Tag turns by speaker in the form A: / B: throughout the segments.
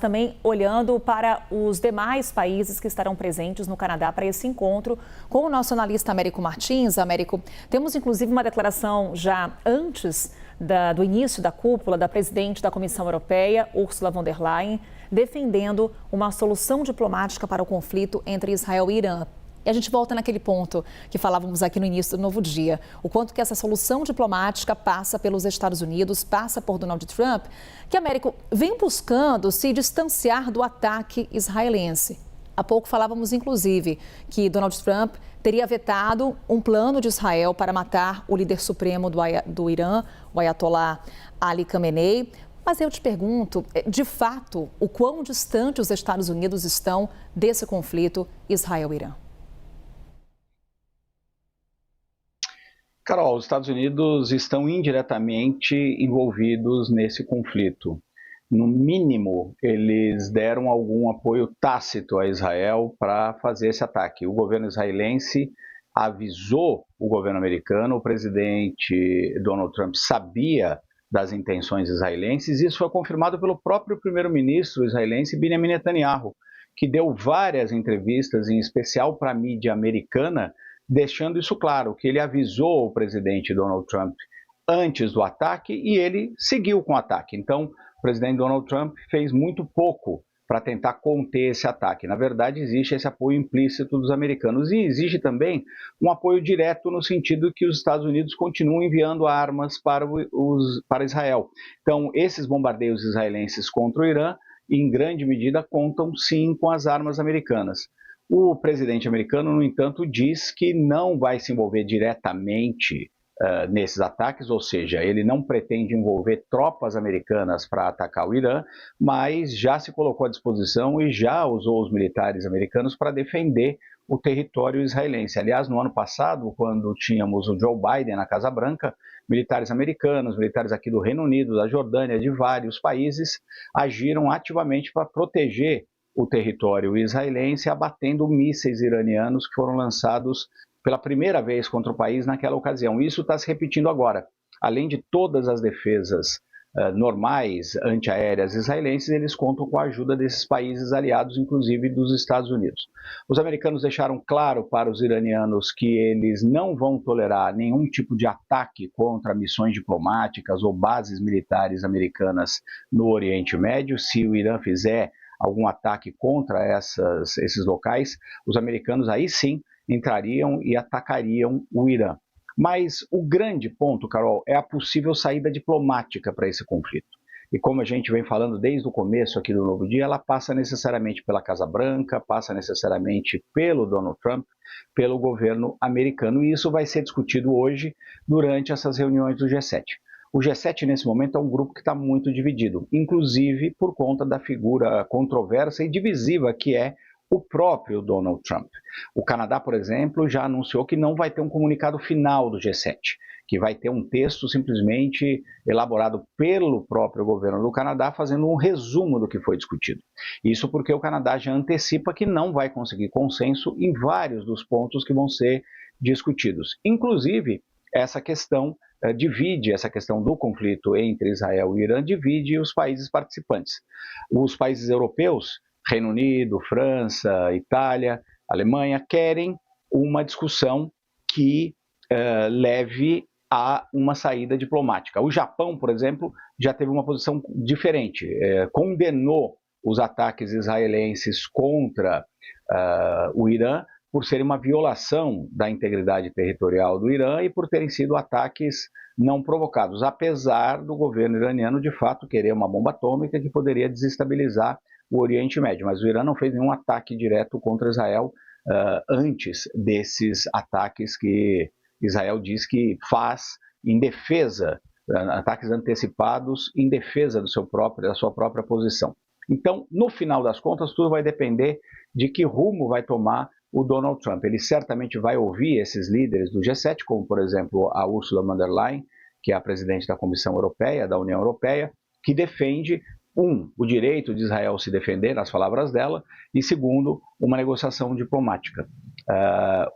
A: também olhando para os demais países que estarão presentes no Canadá para esse encontro com o nosso analista Américo Martins. Américo, temos inclusive uma declaração já antes do início da cúpula da presidente da Comissão Europeia, Ursula von der Leyen, defendendo uma solução diplomática para o conflito entre Israel e Irã. E a gente volta naquele ponto que falávamos aqui no início do novo dia, o quanto que essa solução diplomática passa pelos Estados Unidos, passa por Donald Trump, que Américo vem buscando se distanciar do ataque israelense. Há pouco falávamos, inclusive, que Donald Trump teria vetado um plano de Israel para matar o líder supremo do Irã, o Ayatollah Ali Khamenei. Mas eu te pergunto, de fato, o quão distante os Estados Unidos estão desse conflito Israel-Irã?
B: Carol, os Estados Unidos estão indiretamente envolvidos nesse conflito. No mínimo, eles deram algum apoio tácito a Israel para fazer esse ataque. O governo israelense avisou o governo americano, o presidente Donald Trump sabia das intenções israelenses, e isso foi confirmado pelo próprio primeiro-ministro israelense Benjamin Netanyahu, que deu várias entrevistas, em especial para a mídia americana, deixando isso claro, que ele avisou o presidente Donald Trump antes do ataque e ele seguiu com o ataque. Então, o presidente Donald Trump fez muito pouco para tentar conter esse ataque. Na verdade, existe esse apoio implícito dos americanos e existe também um apoio direto no sentido que os Estados Unidos continuam enviando armas para Israel. Então, esses bombardeios israelenses contra o Irã, em grande medida, contam sim com as armas americanas. O presidente americano, no entanto, diz que não vai se envolver diretamente nesses ataques, ou seja, ele não pretende envolver tropas americanas para atacar o Irã, mas já se colocou à disposição e já usou os militares americanos para defender o território israelense. Aliás, no ano passado, quando tínhamos o Joe Biden na Casa Branca, militares americanos, militares aqui do Reino Unido, da Jordânia, de vários países, agiram ativamente para proteger o território israelense, abatendo mísseis iranianos que foram lançados pela primeira vez contra o país naquela ocasião. Isso está se repetindo agora. Além de todas as defesas normais antiaéreas israelenses, eles contam com a ajuda desses países aliados, inclusive dos Estados Unidos. Os americanos deixaram claro para os iranianos que eles não vão tolerar nenhum tipo de ataque contra missões diplomáticas ou bases militares americanas no Oriente Médio. Se o Irã fizer algum ataque contra esses locais, os americanos aí sim entrariam e atacariam o Irã. Mas o grande ponto, Carol, é a possível saída diplomática para esse conflito. E como a gente vem falando desde o começo aqui do Novo Dia, ela passa necessariamente pela Casa Branca, passa necessariamente pelo Donald Trump, pelo governo americano, e isso vai ser discutido hoje durante essas reuniões do G7. O G7, nesse momento, é um grupo que está muito dividido, inclusive por conta da figura controversa e divisiva que é o próprio Donald Trump. O Canadá, por exemplo, já anunciou que não vai ter um comunicado final do G7, que vai ter um texto simplesmente elaborado pelo próprio governo do Canadá, fazendo um resumo do que foi discutido. Isso porque o Canadá já antecipa que não vai conseguir consenso em vários dos pontos que vão ser discutidos. Inclusive, essa questão do conflito entre Israel e Irã divide os países participantes. Os países europeus, Reino Unido, França, Itália, Alemanha, querem uma discussão que leve a uma saída diplomática. O Japão, por exemplo, já teve uma posição diferente, condenou os ataques israelenses contra o Irã por serem uma violação da integridade territorial do Irã e por terem sido ataques não provocados, apesar do governo iraniano de fato querer uma bomba atômica que poderia desestabilizar o Oriente Médio. Mas o Irã não fez nenhum ataque direto contra Israel antes desses ataques que Israel diz que faz em defesa, ataques antecipados em defesa da sua própria posição. Então, no final das contas, tudo vai depender de que rumo vai tomar o Donald Trump. Ele certamente vai ouvir esses líderes do G7, como, por exemplo, a Ursula von der Leyen, que é a presidente da Comissão Europeia, da União Europeia, que defende, o direito de Israel se defender, nas palavras dela, e segundo, uma negociação diplomática.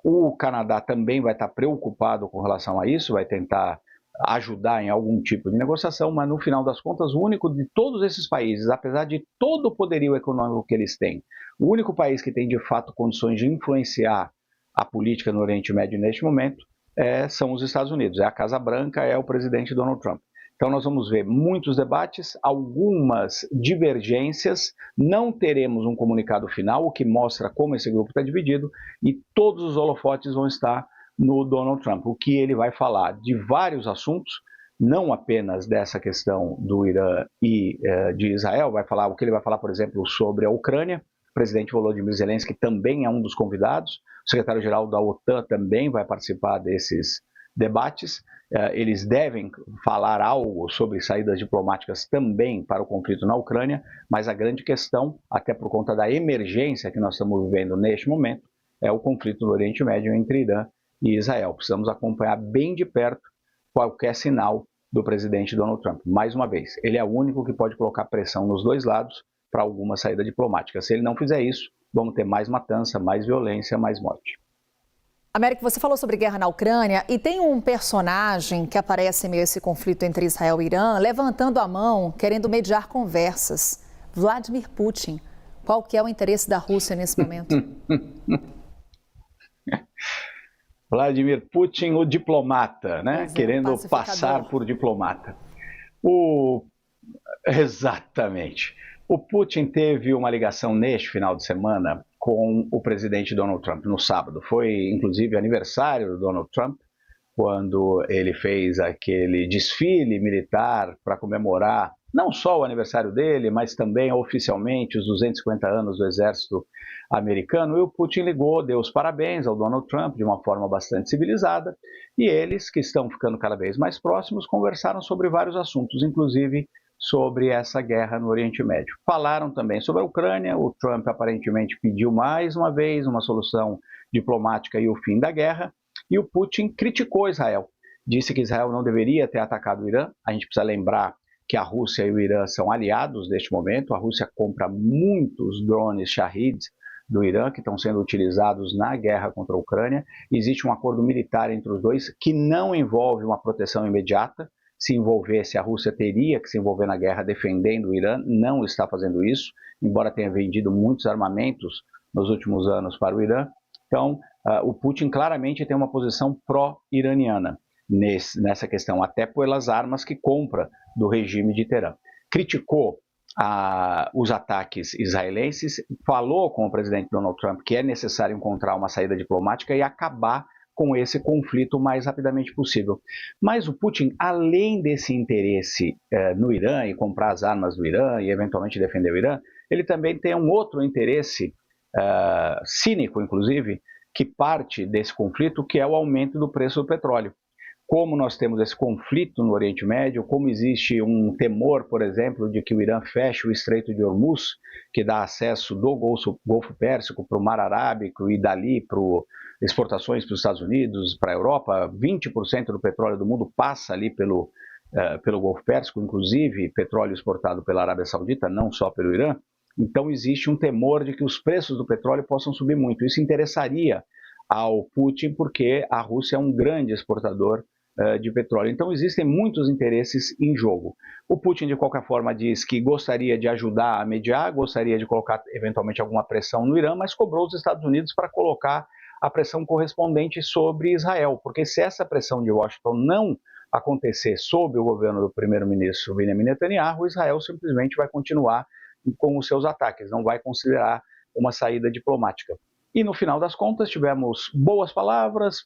B: O Canadá também vai estar preocupado com relação a isso, vai tentar ajudar em algum tipo de negociação, mas no final das contas, o único de todos esses países, apesar de todo o poderio econômico que eles têm, o único país que tem de fato condições de influenciar a política no Oriente Médio neste momento são os Estados Unidos, é a Casa Branca, é o presidente Donald Trump. Então nós vamos ver muitos debates, algumas divergências, não teremos um comunicado final, o que mostra como esse grupo está dividido, e todos os holofotes vão estar no Donald Trump, o que ele vai falar de vários assuntos, não apenas dessa questão do Irã e de Israel, vai falar o que ele vai falar, por exemplo, sobre a Ucrânia. O presidente Volodymyr Zelensky também é um dos convidados, o secretário-geral da OTAN também vai participar desses debates. Eles devem falar algo sobre saídas diplomáticas também para o conflito na Ucrânia, mas a grande questão, até por conta da emergência que nós estamos vivendo neste momento, é o conflito no Oriente Médio entre Irã e Israel. Precisamos acompanhar bem de perto qualquer sinal do presidente Donald Trump. Mais uma vez, ele é o único que pode colocar pressão nos dois lados para alguma saída diplomática. Se ele não fizer isso, vamos ter mais matança, mais violência, mais morte.
A: Américo, você falou sobre guerra na Ucrânia e tem um personagem que aparece em meio a esse conflito entre Israel e Irã, levantando a mão, querendo mediar conversas. Vladimir Putin. Qual que é o interesse da Rússia nesse momento?
B: Vladimir Putin, o diplomata, né? Querendo passar por diplomata. Exatamente. O Putin teve uma ligação neste final de semana com o presidente Donald Trump no sábado. Foi, inclusive, aniversário do Donald Trump, quando ele fez aquele desfile militar para comemorar não só o aniversário dele, mas também oficialmente os 250 anos do exército americano. E o Putin ligou, deu os parabéns ao Donald Trump de uma forma bastante civilizada, e eles, que estão ficando cada vez mais próximos, conversaram sobre vários assuntos, inclusive sobre essa guerra no Oriente Médio. Falaram também sobre a Ucrânia. O Trump aparentemente pediu mais uma vez uma solução diplomática e o fim da guerra, e o Putin criticou Israel. Disse que Israel não deveria ter atacado o Irã. A gente precisa lembrar que a Rússia e o Irã são aliados neste momento. A Rússia compra muitos drones Shahed do Irã que estão sendo utilizados na guerra contra a Ucrânia. Existe um acordo militar entre os dois que não envolve uma proteção imediata. Se envolvesse, a Rússia teria que se envolver na guerra defendendo o Irã, não está fazendo isso, embora tenha vendido muitos armamentos nos últimos anos para o Irã. Então, o Putin claramente tem uma posição pró-iraniana nessa questão, até pelas armas que compra do regime de Teherã. Criticou os ataques israelenses, falou com o presidente Donald Trump que é necessário encontrar uma saída diplomática e acabar com esse conflito o mais rapidamente possível. Mas o Putin, além desse interesse no Irã e comprar as armas do Irã e eventualmente defender o Irã, ele também tem um outro interesse cínico, inclusive, que parte desse conflito, que é o aumento do preço do petróleo. Como nós temos esse conflito no Oriente Médio, como existe um temor, por exemplo, de que o Irã feche o Estreito de Hormuz, que dá acesso do Golfo Pérsico para o Mar Arábico e dali para exportações para os Estados Unidos, para a Europa. 20% do petróleo do mundo passa ali pelo Golfo Pérsico, inclusive petróleo exportado pela Arábia Saudita, não só pelo Irã. Então existe um temor de que os preços do petróleo possam subir muito. Isso interessaria ao Putin, porque a Rússia é um grande exportador de petróleo. Então existem muitos interesses em jogo. O Putin, de qualquer forma, diz que gostaria de ajudar a mediar, gostaria de colocar eventualmente alguma pressão no Irã, mas cobrou os Estados Unidos para colocar a pressão correspondente sobre Israel, porque se essa pressão de Washington não acontecer sob o governo do primeiro-ministro Benjamin Netanyahu, Israel simplesmente vai continuar com os seus ataques, não vai considerar uma saída diplomática. E no final das contas tivemos boas palavras,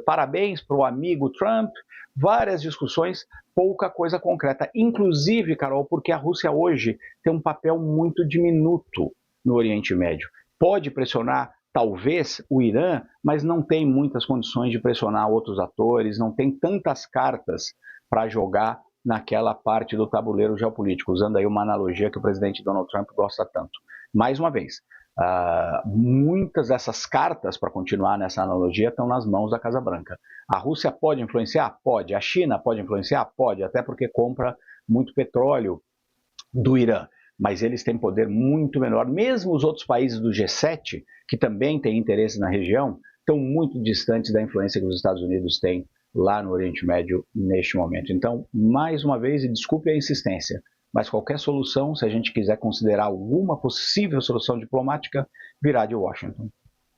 B: parabéns para o amigo Trump, várias discussões, pouca coisa concreta. Inclusive, Carol, porque a Rússia hoje tem um papel muito diminuto no Oriente Médio. Pode pressionar, talvez, o Irã, mas não tem muitas condições de pressionar outros atores, não tem tantas cartas para jogar naquela parte do tabuleiro geopolítico, usando aí uma analogia que o presidente Donald Trump gosta tanto. Mais uma vez, muitas dessas cartas, para continuar nessa analogia, estão nas mãos da Casa Branca. A Rússia pode influenciar? Pode. A China pode influenciar? Pode, até porque compra muito petróleo do Irã. Mas eles têm poder muito menor. Mesmo os outros países do G7, que também têm interesse na região, estão muito distantes da influência que os Estados Unidos têm lá no Oriente Médio neste momento. Então, mais uma vez, e desculpe a insistência, mas qualquer solução, se a gente quiser considerar alguma possível solução diplomática, virá de Washington.